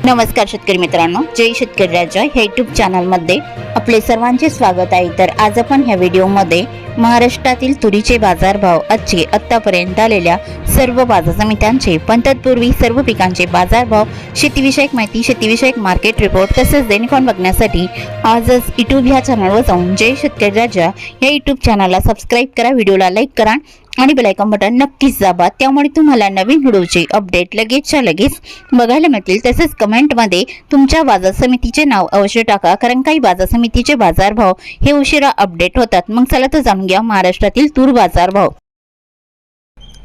नमस्कार शेतकरी मित्रांनो, जय शेतकरी राजा ह्या यूट्यूब चॅनलमध्ये आपले सर्वांचे स्वागत आहे। तर आज आपण ह्या व्हिडिओमध्ये महाराष्ट्रातील तुरीचे बाजारभाव, आजचे आतापर्यंत आलेल्या सर्व बाजार समित्यांचे, पण तत्पूर्वी सर्व पिकांचे बाजारभाव, शेतीविषयक माहिती, शेतीविषयक मार्केट रिपोर्ट तसेच दैनिक बघण्यासाठी आजच यूट्यूब ह्या चॅनलवर जाऊन जय शेतकरी राजा या यूट्यूब चॅनलला सबस्क्राईब करा, व्हिडिओला लाईक करा आणि बेल आयकॉन बटन नक्कीच दाबा। त्यामुळे तुम्हाला नवीन व्हिडिओचे अपडेट लगेचच्या लगेच बघायला मिळतील। तसेच कमेंटमध्ये तुमच्या बाजार समितीचे नाव अवश्य टाका, कारण काही बाजार समितीचे बाजारभाव हे उशिरा अपडेट होतात। मग चला तर जाणून घ्या महाराष्ट्रातील तूर बाजारभाव।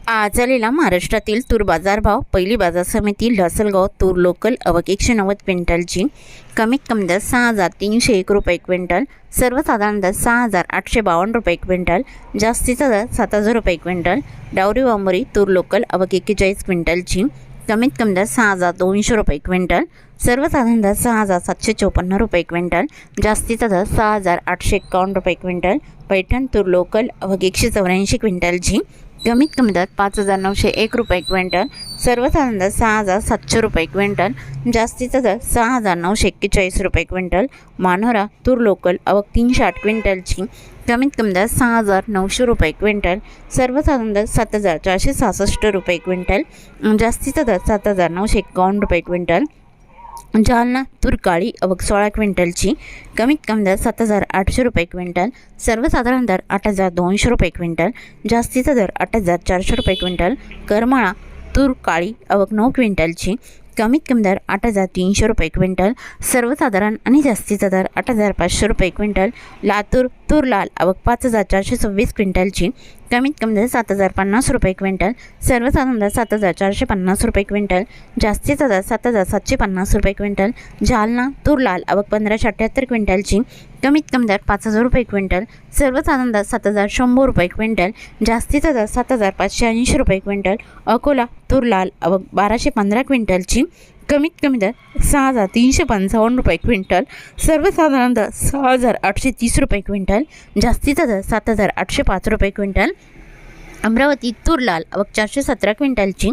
आज आलेला महाराष्ट्रातील तूर बाजारभाव। पहिली बाजार समिती लासलगाव तूर लोकल आवक 190 क्विंटलची, कमीत कमी दर 6,301 रुपये क्विंटल, सर्वसाधारण दर 6,852 रुपये क्विंटल, जास्तीचा दर 7,000 रुपये क्विंटल। डावरी वांबरी तूर लोकल आवक 41 क्विंटलची, कमीत कमी दर 6,200 रुपये क्विंटल, सर्वसाधारण दर 6,754 रुपये क्विंटल, जास्तीचा दर 6,851 रुपये क्विंटल। पैठण तूर लोकल आवक 184 क्विंटलची, कमीत कमी दर 5,901 रुपये क्विंटल, सर्वसाधारण दर 6,700 रुपये क्विंटल, जास्तीचा दर 6,941 रुपये क्विंटल। मानोरा तूर लोकल आवक 308 क्विंटलची, कमीत कमी दर 6,900 रुपये क्विंटल, सर्वसाधारण दर 7,466 रुपये क्विंटल, जास्तीचा दर 7,951 रुपये क्विंटल। जालना तूर काळी आवक 16 क्विंटलची, कमीत कमी दर 7,800 रुपये क्विंटल, सर्वसाधारण दर 8,200 रुपये क्विंटल, जास्तीचा दर 8,400 रुपये क्विंटल। करमाळा तूर काळी आवक 9 क्विंटलची, कमीत कमी दर 8,300 रुपये क्विंटल, सर्वसाधारण आणि जास्तीचा दर 8,500 रुपये क्विंटल। लातूर तूर लाल आवक 5,426 क्विंटलची, कमीत कमी दर 7,050 रुपये क्विंटल, सर्वसाधारण दर 7,450 रुपये क्विंटल, जास्तीचा दर 7,750 रुपये क्विंटल। जालना तूर लाल आवक 1,578 क्विंटलची, कमीत कमी दर 5,000 रुपये क्विंटल, सर्वसाधारण दर 7,100 रुपये क्विंटल, जास्तीचा दर 7,580 रुपये क्विंटल। अकोला तूर लाल आवक 1,215 क्विंटलची, कमीत कमी दर 6,355 रुपये क्विंटल, सर्वसाधारण दर 6,830 रुपये क्विंटल, जास्तीचा दर 7,805 रुपये क्विंटल। अमरावती तूर लाल आवक 417 क्विंटलची,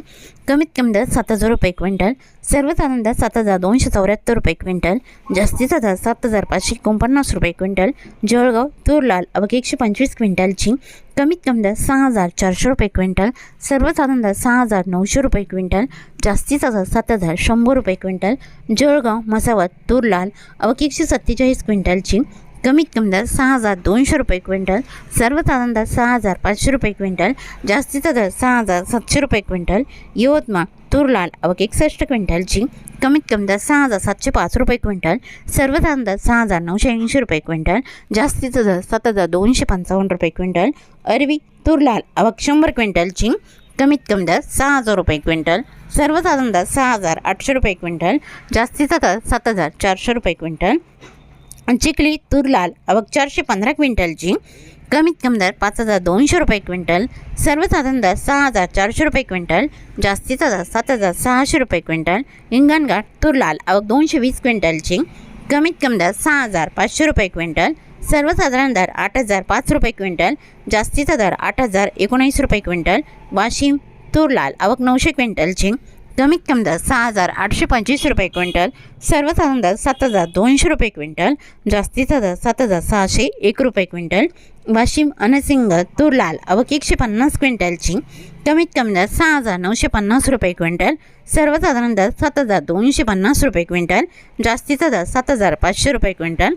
कमीत कमी दर 7,000 रुपये क्विंटल, सर्वसाधारण दर 7,274 रुपये क्विंटल, जास्तीचा दर 7,549 रुपये क्विंटल। जळगाव तूर लाल आवक 125 क्विंटलची, कमीत कमी दर 6,400 रुपये क्विंटल, सर्वसाधारण दर 6,900 रुपये क्विंटल, जास्तीचा दर 7,100 रुपये क्विंटल। जळगाव मसावत तूर लाल आवक 147 क्विंटलची, कमीत कमी दर 6,200 रुपये क्विंटल, सर्वसाधारण दर 6,500 रुपये क्विंटल, जास्तीचा दर 6,700 रुपये क्विंटल। यवतमाळ तूर लाल आवक 61 क्विंटलची, कमीत कमी दर 6,705 रुपये क्विंटल, सर्वसाधारण दर 6,980 रुपये क्विंटल, जास्तीचा दर 7,255 रुपये क्विंटल। अरवी तूर लाल आवक 100 क्विंटलची, कमीत कमी दर 6,000 रुपये क्विंटल, सर्वसाधारण दर 6,800 रुपये क्विंटल, जास्तीचा दर 7,400 रुपये क्विंटल। चिखली तूर लाल आवक 415 क्विंटलची, कमीत कमी दर 5,200 रुपये क्विंटल, सर्वसाधारण दर 6,400 रुपये क्विंटल, जास्तीचा दर 7,600 रुपये क्विंटल। हिंगणघाट तूर लाल आवक 220 क्विंटलची, कमीत कमी दर 6,500 रुपये क्विंटल, सर्वसाधारण दर 8,005 रुपये क्विंटल, जास्तीचा दर 8,019 रुपये क्विंटल। वाशिम तूर लाल आवक 900 क्विंटलची, कमीत कमी दर 6,825 रुपये क्विंटल, सर्वसाधारण दर 7,200 रुपये क्विंटल, जास्तीचा दर 7,601 रुपये क्विंटल। वाशिम अनसिंग तूर लाल आवक 150 क्विंटलची, कमीत कमी दर 6,950 रुपये क्विंटल, सर्वसाधारण दर 7,250 रुपये क्विंटल, जास्तीचा दर 7,500 रुपये क्विंटल।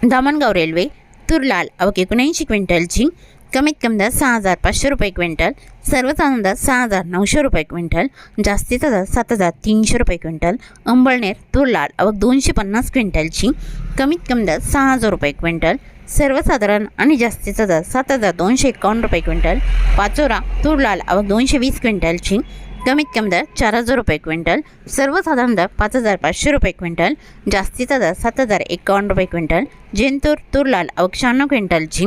धामणगाव रेल्वे तूर लाल आवक 79 क्विंटलची, कमीत कमी दर 6,500 रुपये क्विंटल, सर्वसाधारण दर 6,900 रुपये क्विंटल, जास्तीचा दर 7,300 रुपये क्विंटल। अंबळनेर तूर लाल आवक 250 क्विंटलची, कमीत कमी दर 6,000 रुपये क्विंटल, सर्वसाधारण आणि जास्तीचा दर 7,251 रुपये क्विंटल। पाचोरा तूर लाल आवक 220 क्विंटलची, कमीत कमी दर 4,000 रुपये क्विंटल, सर्वसाधारण दर 5,500 रुपये क्विंटल, जास्तीचा दर 7,051 रुपये क्विंटल। जिंतूर तूर लाल आवक 96 क्विंटलची,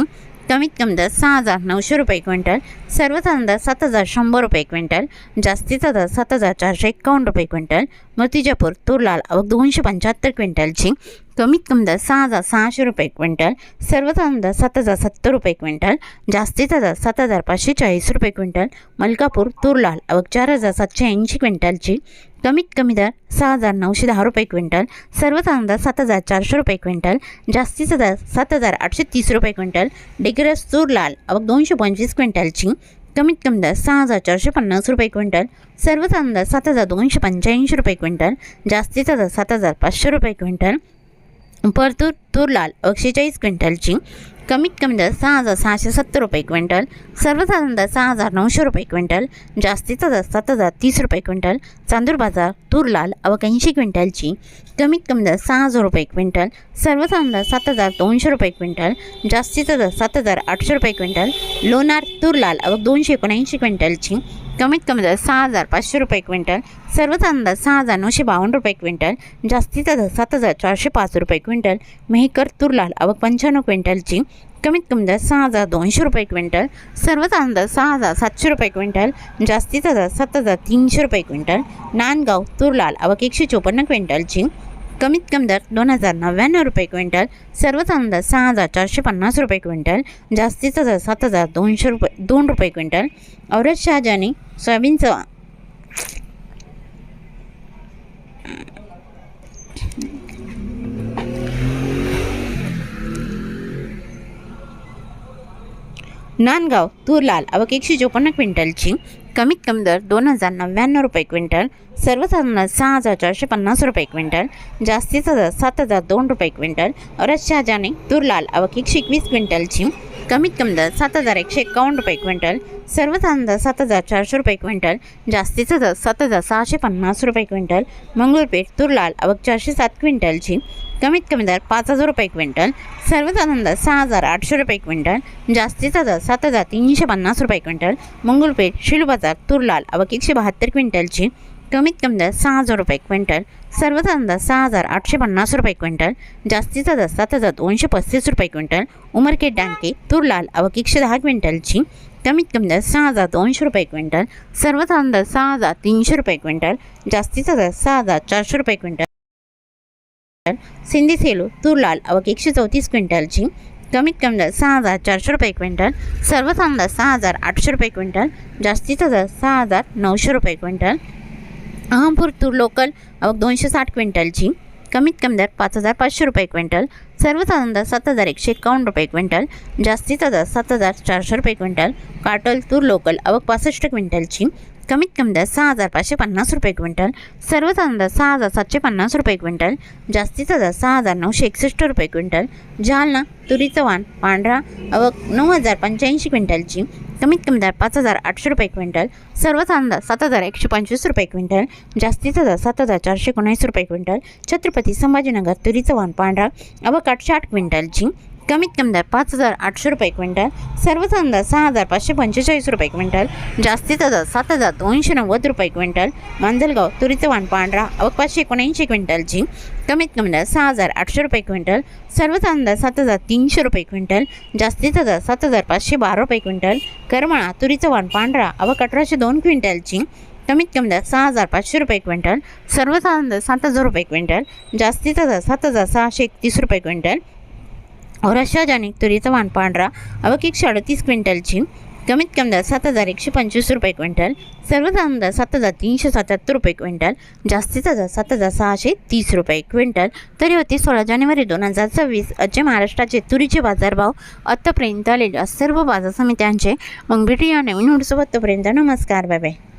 कमीत कमी दर 6,900 रुपये क्विंटल, सर्वसाधारण दर 7,100 रुपये क्विंटल, जास्तीचा दर 7,451 रुपये क्विंटल। मूर्तिजापूर तूर लाल आवक 275 क्विंटलची, कमीत कमी दर 6,600 रुपये क्विंटल, सर्वसाधारण दर 7,070 रुपये क्विंटल, जास्तीचा दर 7,540 रुपये क्विंटल। मलकापूर तूर लाल आवक 4,780 क्विंटलची, कमीत कमी दर 6,910 रुपये क्विंटल, सर्वसाधारण दर 7,400 रुपये क्विंटल, जास्तीचा दर 7,830 रुपये क्विंटल। डिग्रस तूर लाल आवक 225 क्विंटलची, कमीत कमी दर 6,450 रुपये क्विंटल, सर्वसाधारण दर 7,285 रुपये क्विंटल, जास्तीचा दर 7,500 रुपये क्विंटल। परतूर तूर लाल 46 क्विंटलची, कमीत कमी दर 6,670 रुपये क्विंटल, सर्वसाधारण दर 6,900 रुपये क्विंटल, जास्तीचा दर 7,030 रुपये क्विंटल। चांदूर बाजार तूर लाल आवक 80 क्विंटलची, कमीत कमी दर 6,000 रुपये क्विंटल, सर्वसाधारण दर 7,200 रुपये क्विंटल, जास्तीचा दर 7,800 रुपये क्विंटल। लोणार तूर लाल आवक 279 क्विंटलची, कमीत कमी दर 6,500 रुपये क्विंटल, सर्वसाधारण दर 6,952 रुपये क्विंटल, जास्तीचा दर 7,405 रुपये क्विंटल। मेहकर तूर लाल आवक 95 क्विंटलची, कमीत कमी दर 6,200 रुपये क्विंटल, सर्वसाधारण दर 6,700 रुपये क्विंटल, जास्तीचा दर 7,300 रुपये क्विंटल। नांदगाव तूर लाल आवक 154 क्विंटलची, कमीत कमी दर 2,099 रुपये क्विंटल, सर्वसाधारण दर 6,450 रुपये क्विंटल, जास्तीचा दर 7,202 रुपये क्विंटल। औरत शहाजानी सोयाबीनचं नांदगाव तूर लाल आवक 154 क्विंटलची, कमीत कमी दर 2,099 रुपये क्विंटल, सर्वसाधारण दर 6,450 रुपये क्विंटल, जास्तीचा दर 7,002 रुपये क्विंटल। औरत शहाजानी तूर लाल आवक 121 क्विंटलची, कमीत कमी दर 7,151 रुपये क्विंटल, सर्वसाधारण दर 7,400 रुपये क्विंटल, जास्तीचा दर 7,650 रुपये क्विंटल। मंगळूरपेठ तूर लाल आवक 407 क्विंटलची, कमीत कमी दर 5,000 रुपये क्विंटल, सर्वसाधारण दर 6,800 रुपये क्विंटल, जास्तीचा दर 7,350 रुपये क्विंटल। मंगळूरपेठ शिलू बाजार तूर लाल आवक 172 क्विंटलची, कमीत कमी दर 6,000 रुपये क्विंटल, सर्वसाधारण दर 6,850 रुपये क्विंटल, जास्तीचा दर 7,235 रुपये क्विंटल। उमरखेड डांके तूर लाल आवक 110 क्विंटलची, कमीत कमी दर 6,200 रुपये क्विंटल, सर्वसाधारण दर 6,300 रुपये क्विंटल, जास्तीचा दर 6,400 रुपये क्विंटल। सिंधी सेलू तूर लाल आवक 134 क्विंटलची, कमीत कमी दर 6,400 रुपये क्विंटल, सर्वसाधारण दर 6,800 रुपये क्विंटल, जास्तीचा दर 6,900 रुपये क्विंटल। अहमपूर तूर लोकल आवक 260 क्विंटलची, कमीत कमी दर 5,500 रुपये क्विंटल, सर्वसाधारण दर 7,151 रुपये क्विंटल, जास्तीचा दर 7,400 रुपये क्विंटल। काटोल तूर लोकल आवक 65 क्विंटलची, कमीत कमी दर 6,550 रुपये क्विंटल, सर्वसाधारण दर 6,750 रुपये क्विंटल, जास्तीचा दर 6,961 रुपये क्विंटल। जालना तुरीचं वाण पांढरा आवक 9,085 क्विंटलची, कमीत कमी दर 5,800 रुपये क्विंटल, सर्वसाधारण दर 7,125 रुपये क्विंटल, जास्तीचा दर 7,419 रुपये क्विंटल। छत्रपती संभाजीनगर तुरीचं वाण पांढरा आवक 808 क्विंटलची, कमीत कमी दर 5,800 रुपये क्विंटल, सर्वसाधारण दर 6,545 रुपये क्विंटल, जास्तीचा दर 7,290 रुपये क्विंटल। मांजलगाव तुरीचं वाण पांढरा आवक 579 क्विंटलची, कमीत कमी दर 6,800 रुपये क्विंटल, सर्वसाधारण दर 7,300 रुपये क्विंटल, जास्तीचा दर 7,512 रुपये क्विंटल। करमाळा तुरीचं वाण पांढरा आवक 1,802 क्विंटलची, कमीत कमी दर 6,500 रुपये क्विंटल, सर्वसाधारण दर 7,000 रुपये क्विंटल, जास्तीचा दर 7,631 रुपये क्विंटल। औरत शहाजानी तुरीचं वाण पांढरा आवक 138 क्विंटलची, कमीत कमी दर 7,125 रुपये क्विंटल, सर्वसाधारण दर 7,377 रुपये क्विंटल, जास्तीचा दर 7,630 रुपये क्विंटल। तरी होती 16 जानेवारी 2026 आजचे महाराष्ट्राचे तुरीचे बाजारभाव आत्तापर्यंत आलेल्या सर्व बाजार समित्यांचे। मग भेटूया नवीन व्हिडिओसोबत, तोपर्यंत नमस्कार, बाय बाय।